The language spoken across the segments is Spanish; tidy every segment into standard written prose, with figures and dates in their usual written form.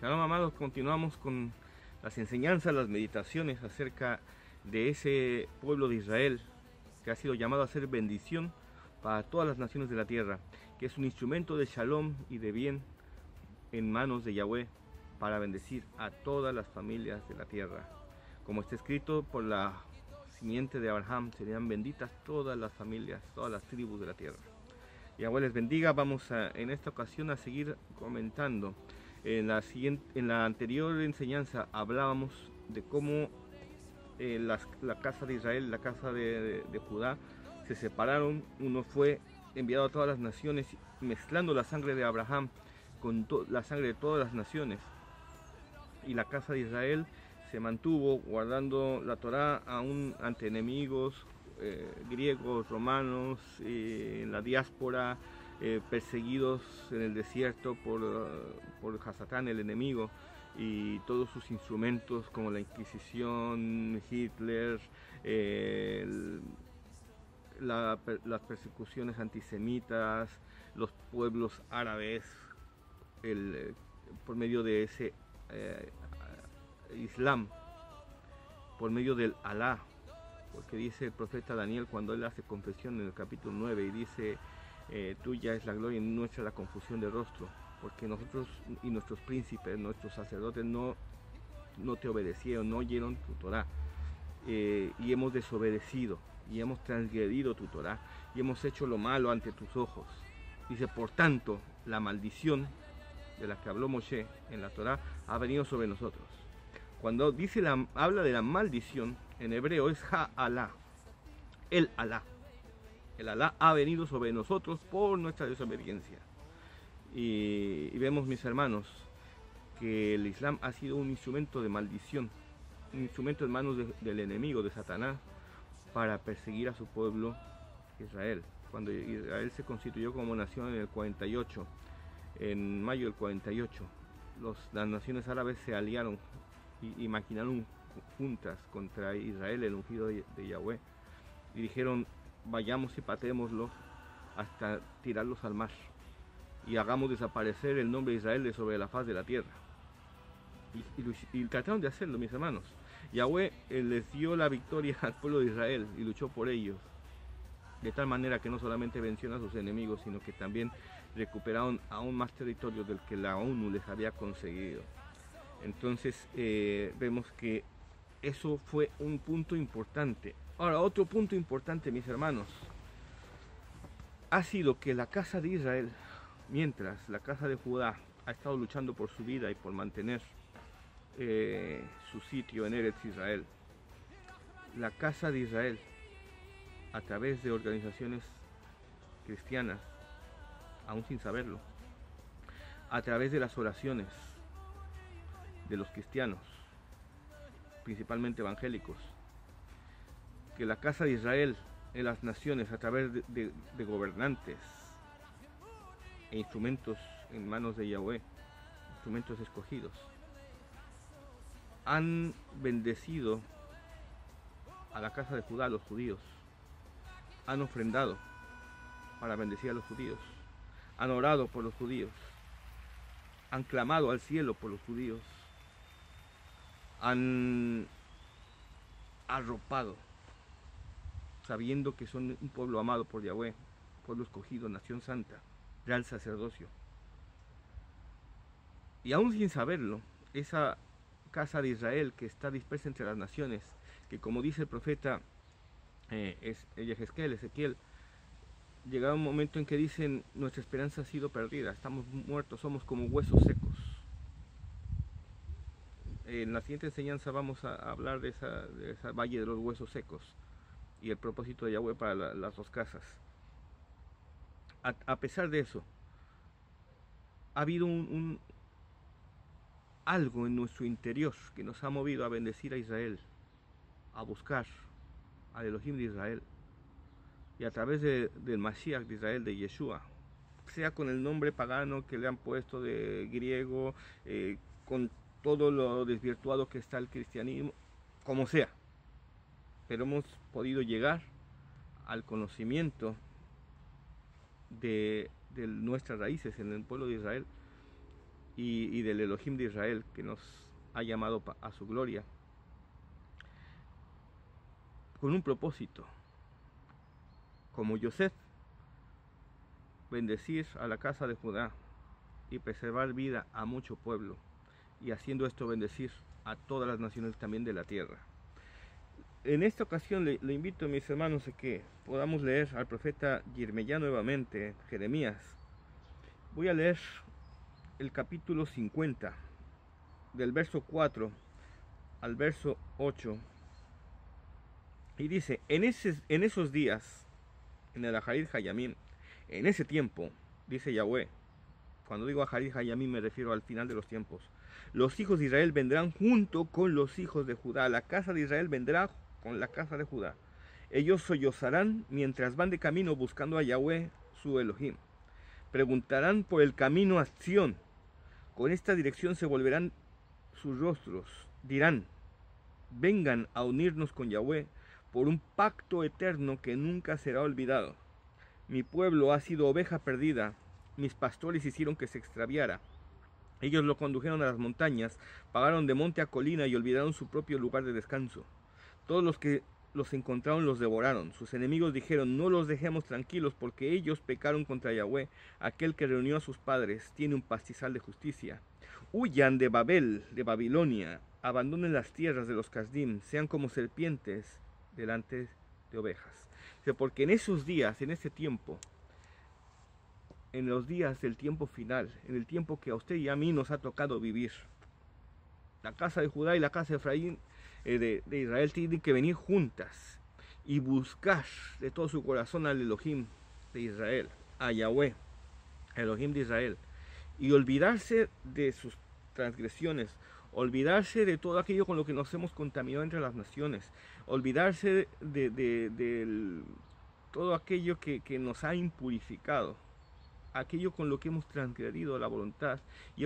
Shalom, amados, continuamos con las enseñanzas, las meditaciones acerca de ese pueblo de Israel que ha sido llamado a ser bendición para todas las naciones de la tierra, que es un instrumento de shalom y de bien en manos de Yahweh para bendecir a todas las familias de la tierra. Como está escrito, por la simiente de Abraham serían benditas todas las familias, todas las tribus de la tierra. Yahweh les bendiga. Vamos en esta ocasión a seguir comentando. En la anterior enseñanza hablábamos de cómo la casa de Israel, la casa de Judá, se separaron. Uno fue enviado a todas las naciones, mezclando la sangre de Abraham con la sangre de todas las naciones. Y la casa de Israel se mantuvo guardando la Torá aún ante enemigos griegos, romanos, en la diáspora, perseguidos en el desierto por Hasatán, el enemigo, y todos sus instrumentos como la Inquisición, Hitler, las persecuciones antisemitas, los pueblos árabes, por medio de ese Islam, por medio del Alá, porque dice el profeta Daniel cuando él hace confesión en el capítulo 9 y dice, tuya es la gloria y nuestra la confusión de rostro, porque nosotros y nuestros príncipes, nuestros sacerdotes no te obedecieron, no oyeron tu Torah, y hemos desobedecido y hemos transgredido tu Torah y hemos hecho lo malo ante tus ojos. Dice, por tanto, la maldición de la que habló Moshe en la Torah ha venido sobre nosotros. Cuando dice habla de la maldición, en hebreo es Ha-Alá, el Alá. El Alá ha venido sobre nosotros por nuestra desobediencia. Y vemos, mis hermanos, que el Islam ha sido un instrumento de maldición, un instrumento en manos del enemigo, de Satanás, para perseguir a su pueblo Israel. Cuando Israel se constituyó como nación en el 48, en mayo del 48, las naciones árabes se aliaron y maquinaron juntas contra Israel, el ungido de Yahweh, y dijeron, vayamos y pateémoslo hasta tirarlos al mar y hagamos desaparecer el nombre de Israel de sobre la faz de la tierra. Y trataron de hacerlo, mis hermanos. Yahweh les dio la victoria al pueblo de Israel y luchó por ellos, de tal manera que no solamente venció a sus enemigos, sino que también recuperaron aún más territorio del que la ONU les había conseguido. Entonces vemos que eso fue un punto importante. Ahora, otro punto importante, mis hermanos, ha sido que la casa de Israel, mientras la casa de Judá ha estado luchando por su vida y por mantener su sitio en Eretz Israel, la casa de Israel, a través de organizaciones cristianas, aún sin saberlo, a través de las oraciones de los cristianos, principalmente evangélicos, que la casa de Israel en las naciones, a través de gobernantes e instrumentos en manos de Yahweh, instrumentos escogidos, han bendecido a la casa de Judá, a los judíos, han ofrendado para bendecir a los judíos, han orado por los judíos, han clamado al cielo por los judíos, han arropado, sabiendo que son un pueblo amado por Yahweh, pueblo escogido, nación santa, real sacerdocio. Y aún sin saberlo, esa casa de Israel que está dispersa entre las naciones, que como dice el profeta Ezequiel, llegaba un momento en que dicen, nuestra esperanza ha sido perdida, estamos muertos, somos como huesos secos. En la siguiente enseñanza vamos a hablar de esa valle de los huesos secos y el propósito de Yahweh para las dos casas. A pesar de eso, ha habido algo en nuestro interior que nos ha movido a bendecir a Israel, a buscar al Elohim de Israel, y a través del Mashiach de Israel, de Yeshua, sea con el nombre pagano que le han puesto de griego, con todo lo desvirtuado que está el cristianismo, como sea, pero hemos podido llegar al conocimiento de nuestras raíces en el pueblo de Israel y del Elohim de Israel, que nos ha llamado a su gloria, con un propósito, como Yosef, bendecir a la casa de Judá y preservar vida a mucho pueblo, y haciendo esto bendecir a todas las naciones también de la tierra. En esta ocasión le invito, mis hermanos, a que podamos leer al profeta Yirmeyá nuevamente, Jeremías. Voy a leer el capítulo 50, del verso 4 al verso 8, y dice: en esos días, en el Aharit Hayamim, en ese tiempo, dice Yahweh, cuando digo Aharit Hayamim me refiero al final de los tiempos, los hijos de Israel vendrán junto con los hijos de Judá, la casa de Israel vendrá con la casa de Judá. Ellos sollozarán mientras van de camino buscando a Yahweh, su Elohim. Preguntarán por el camino a Sión. Con esta dirección se volverán sus rostros. Dirán: vengan a unirnos con Yahweh por un pacto eterno que nunca será olvidado. Mi pueblo ha sido oveja perdida. Mis pastores hicieron que se extraviara. Ellos lo condujeron a las montañas, pagaron de monte a colina y olvidaron su propio lugar de descanso. Todos los que los encontraron los devoraron. Sus enemigos dijeron: no los dejemos tranquilos, porque ellos pecaron contra Yahweh. Aquel que reunió a sus padres tiene un pastizal de justicia. Huyan de Babel, de Babilonia, abandonen las tierras de los Casdim, sean como serpientes delante de ovejas. Porque en esos días, en ese tiempo, en los días del tiempo final, en el tiempo que a usted y a mí nos ha tocado vivir, la casa de Judá y la casa de Efraín, de Israel, tienen que venir juntas y buscar de todo su corazón al Elohim de Israel, a Yahweh, Elohim de Israel, y olvidarse de sus transgresiones, olvidarse de todo aquello con lo que nos hemos contaminado entre las naciones, olvidarse de todo aquello que nos ha impurificado, aquello con lo que hemos transgredido la voluntad y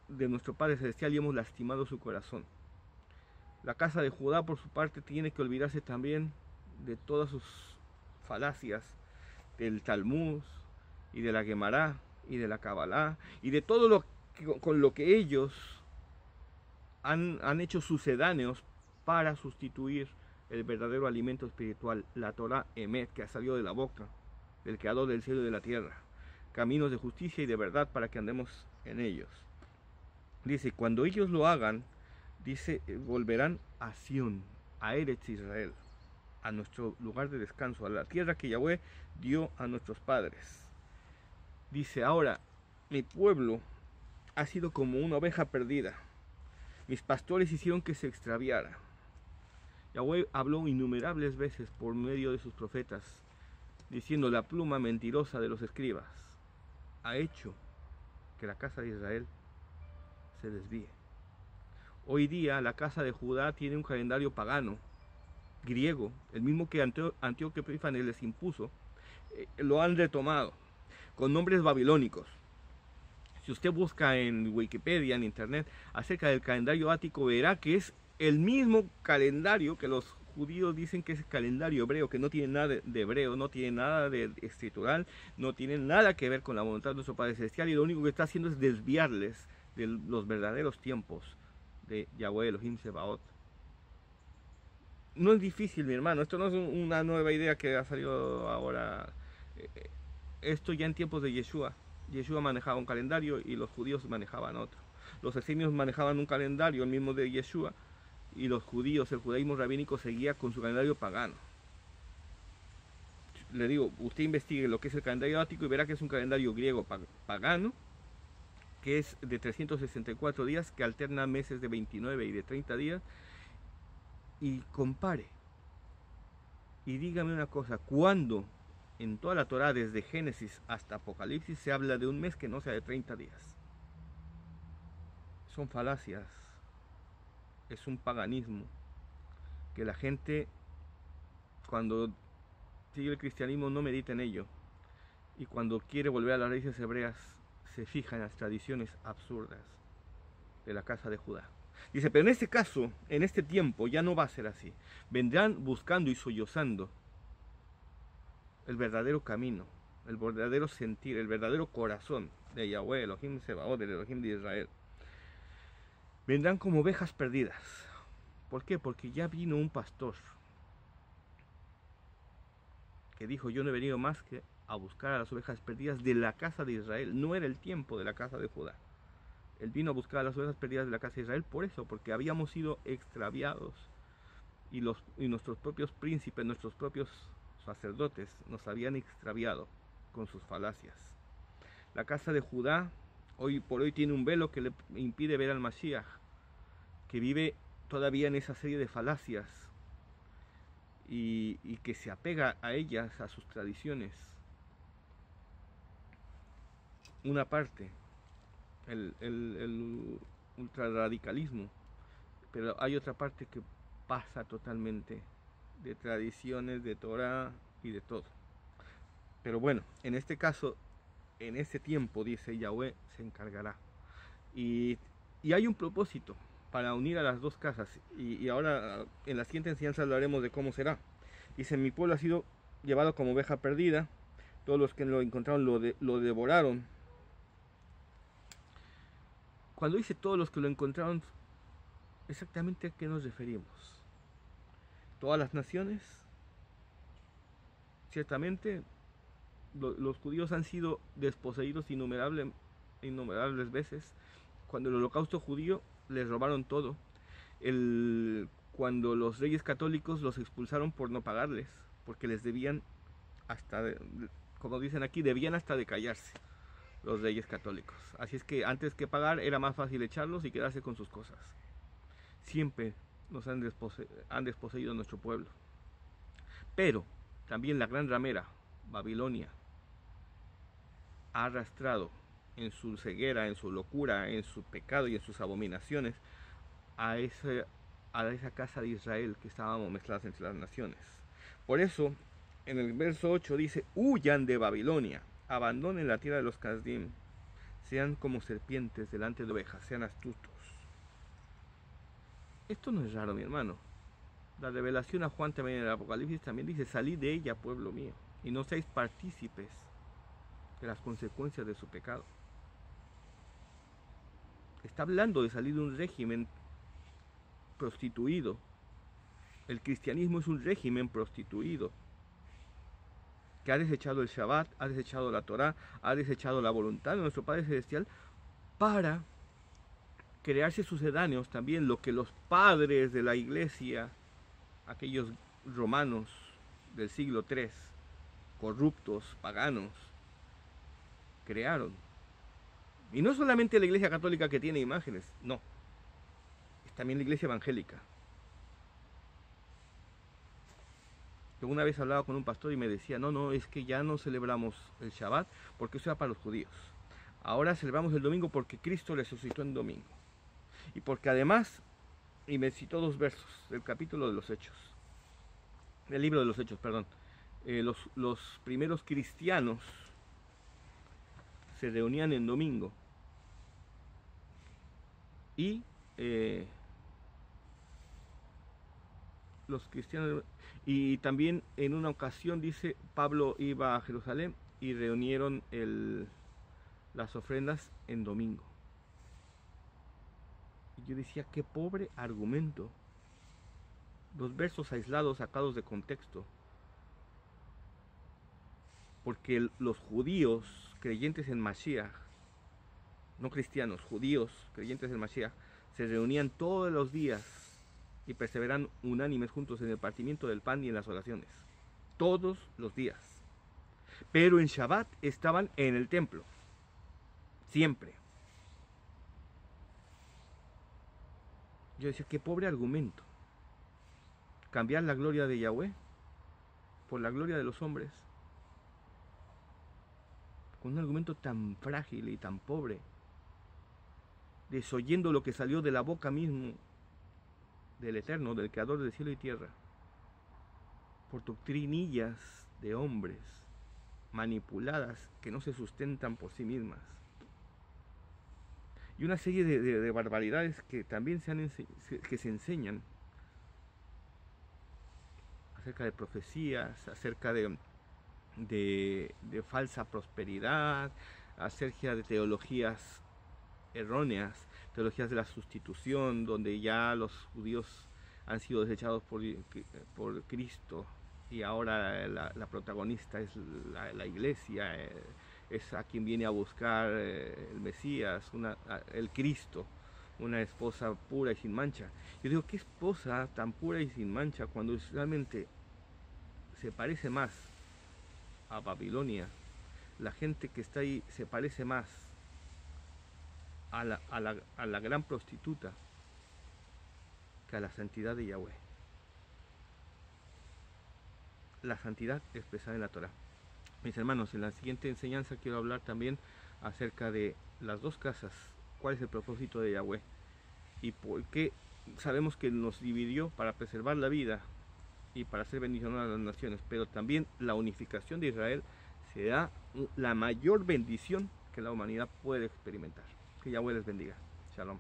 de nuestro Padre Celestial y hemos lastimado su corazón. La casa de Judá, por su parte, tiene que olvidarse también de todas sus falacias, del Talmud y de la Gemara y de la Kabbalah y de todo lo que, con lo que ellos han hecho sucedáneos para sustituir el verdadero alimento espiritual, la Torah Emet, que ha salido de la boca del Creador del cielo y de la tierra. Caminos de justicia y de verdad para que andemos en ellos. Dice: cuando ellos lo hagan, dice, volverán a Sión, a Eretz Israel, a nuestro lugar de descanso, a la tierra que Yahweh dio a nuestros padres. Dice: ahora, mi pueblo ha sido como una oveja perdida. Mis pastores hicieron que se extraviara. Yahweh habló innumerables veces por medio de sus profetas, diciendo: la pluma mentirosa de los escribas ha hecho que la casa de Israel se desvíe. Hoy día la casa de Judá tiene un calendario pagano, griego, el mismo que Antíoco Epífanes les impuso. Lo han retomado con nombres babilónicos. Si usted busca en Wikipedia, en internet, acerca del calendario ático, verá que es el mismo calendario que los judíos dicen que es el calendario hebreo, que no tiene nada de hebreo, no tiene nada de escritural, no tiene nada que ver con la voluntad de nuestro Padre Celestial, y lo único que está haciendo es desviarles de los verdaderos tiempos de Yahweh Elohim Sebaot. No es difícil, mi hermano, esto no es una nueva idea que ha salido ahora. Esto ya en tiempos de Yeshua. Yeshua manejaba un calendario y los judíos manejaban otro. Los esenios manejaban un calendario, el mismo de Yeshua, y los judíos, el judaísmo rabínico seguía con su calendario pagano. Le digo, usted investigue lo que es el calendario ático y verá que es un calendario griego pagano, que es de 364 días, que alterna meses de 29 y de 30 días, y compare. Y dígame una cosa: ¿cuándo en toda la Torah, desde Génesis hasta Apocalipsis, se habla de un mes que no sea de 30 días? Son falacias, es un paganismo, que la gente, cuando sigue el cristianismo, no medita en ello, y cuando quiere volver a las raíces hebreas, se fija en las tradiciones absurdas de la casa de Judá. Dice: pero en este caso, en este tiempo, ya no va a ser así. Vendrán buscando y sollozando el verdadero camino, el verdadero sentir, el verdadero corazón de Yahweh, Elohim Sebaot, del Elohim de Israel. vendrán como ovejas perdidas. ¿Por qué? Porque ya vino un pastor que dijo: yo no he venido más que a buscar a las ovejas perdidas de la casa de Israel. No era el tiempo de la casa de Judá. Él vino a buscar a las ovejas perdidas de la casa de Israel por eso, porque habíamos sido extraviados y nuestros propios príncipes, nuestros propios sacerdotes nos habían extraviado con sus falacias. La casa de Judá hoy por hoy tiene un velo que le impide ver al Mashiach, que vive todavía en esa serie de falacias y que se apega a ellas, a sus tradiciones. Una parte, el ultrarradicalismo, pero hay otra parte que pasa totalmente de tradiciones, de Torah y de todo. Pero bueno, en este caso, en este tiempo, dice Yahweh, se encargará. Y hay un propósito para unir a las dos casas. Y ahora en la siguiente enseñanza hablaremos de cómo será. Dice: mi pueblo ha sido llevado como oveja perdida. Todos los que lo encontraron lo devoraron. Cuando dice todos los que lo encontraron, ¿exactamente a qué nos referimos? ¿Todas las naciones? Ciertamente, los judíos han sido desposeídos innumerables veces. Cuando el holocausto judío les robaron todo. Cuando los reyes católicos los expulsaron por no pagarles, porque les debían como dicen aquí, debían hasta de callarse los reyes católicos. Así es que antes que pagar era más fácil echarlos y quedarse con sus cosas. Siempre nos han desposeído nuestro pueblo. Pero también la gran ramera, Babilonia, ha arrastrado en su ceguera, en su locura, en su pecado y en sus abominaciones a esa casa de Israel que estábamos mezcladas entre las naciones. Por eso, en el verso 8 dice: huyan de Babilonia, abandonen la tierra de los Casdim, sean como serpientes delante de ovejas, sean astutos. Esto no es raro, mi hermano. La revelación a Juan también en el Apocalipsis también dice: salid de ella, pueblo mío, y no seáis partícipes de las consecuencias de su pecado. Está hablando de salir de un régimen prostituido. El cristianismo es un régimen prostituido que ha desechado el Shabbat, ha desechado la Torah, ha desechado la voluntad de nuestro Padre Celestial para crearse sucedáneos también lo que los padres de la iglesia, aquellos romanos del siglo III, corruptos, paganos, crearon. Y no solamente la iglesia católica que tiene imágenes, no, es también la iglesia evangélica. Yo una vez hablaba con un pastor y me decía: no, es que ya no celebramos el Shabbat porque eso era para los judíos. Ahora celebramos el domingo porque Cristo resucitó en domingo. Y porque además, y me citó 2 versos del capítulo de los Hechos, del libro de los Hechos, perdón. Los primeros cristianos se reunían en domingo y los cristianos, y también en una ocasión dice: Pablo iba a Jerusalén y reunieron las ofrendas en domingo. Y yo decía: qué pobre argumento. Los versos aislados, sacados de contexto. Porque los judíos creyentes en Mashiach, no cristianos, judíos creyentes en Mashiach, se reunían todos los días y perseveran unánimes juntos en el partimiento del pan y en las oraciones. Todos los días. Pero en Shabbat estaban en el templo. Siempre. Yo decía: qué pobre argumento. Cambiar la gloria de Yahweh por la gloria de los hombres. Con un argumento tan frágil y tan pobre. Desoyendo lo que salió de la boca mismo del Eterno, del Creador del cielo y tierra, por doctrinillas de hombres manipuladas que no se sustentan por sí mismas. Y una serie de barbaridades que también se enseñan acerca de profecías, acerca de falsa prosperidad, acerca de teologías erróneas, teologías de la sustitución, donde ya los judíos han sido desechados por Cristo y ahora la protagonista es la iglesia, es a quien viene a buscar el Mesías, el Cristo, una esposa pura y sin mancha. Yo digo, ¿qué esposa tan pura y sin mancha cuando realmente se parece más a Babilonia? La gente que está ahí se parece más a la gran prostituta que a la santidad de Yahweh. La santidad expresada en la Torah. Mis hermanos, en la siguiente enseñanza quiero hablar también acerca de las dos casas. ¿Cuál es el propósito de Yahweh? Y por qué sabemos que nos dividió para preservar la vida y para hacer bendición a las naciones, pero también la unificación de Israel será la mayor bendición que la humanidad puede experimentar. Que Yahweh les bendiga. Shalom.